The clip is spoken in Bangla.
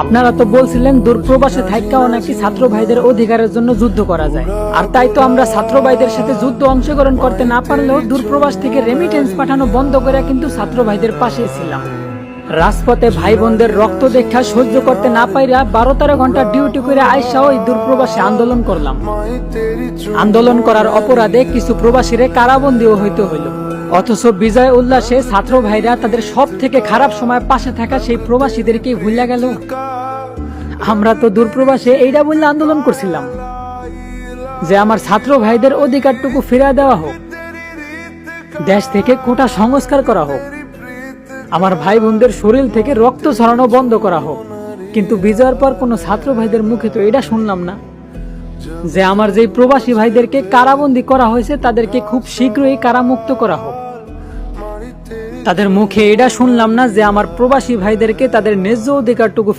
আপনারা তো বলছিলেন দূরপ্রবাসে থাইকাও নাকি ছাত্র ভাইদের অধিকারের জন্য যুদ্ধ করা যায়, আর তাই তো আমরা ছাত্র ভাইদের সাথে যুদ্ধ অংশগ্রহণ করতে না পারলেও দূরপ্রবাস থেকে রেমিটেন্স পাঠানো বন্ধ করে কিন্তু ছাত্র ভাইদের পাশে ছিলাম। রাজপথে ভাই বোনদের রক্ত দেখা সহ্য করতে না পাইরা 12-13 ঘন্টা ডিউটি করে আইসাও এই দূরপ্রবাসে আন্দোলন করলাম। আন্দোলন করার অপরাধে কিছু প্রবাসীরে কারাবন্দীও হইতে হইল, অথচ বিজয় উল্লাসে ছাত্র ভাইরা তাদের সব থেকে খারাপ সময় পাশে থাকা সেই প্রবাসীদেরকে ভুলে গেল। আমরা তো দূরপ্রবাসে এইটা বললে আন্দোলন করছিলাম যে আমার ছাত্র ভাইদের অধিকারটুকু ফিরিয়ে দেওয়া হোক, দেশ থেকে কোটা সংস্কার করা হোক, আমার ভাই বোনদের শরীর থেকে রক্ত ঝরানো বন্ধ করা হোক। কিন্তু বিজয়ের পর কোনো ছাত্র ভাইদের মুখে তো এটা শুনলাম না যে আমার যেই প্রবাসী ভাইদেরকে কারাবন্দী করা হয়েছে তাদেরকে খুব শীঘ্রই কারামুক্ত করা হোক। তাদের মুখে এটা শুনলাম না যে আমার প্রবাসী ভাইদেরকে তাদের ন্যায্য অধিকারটুকু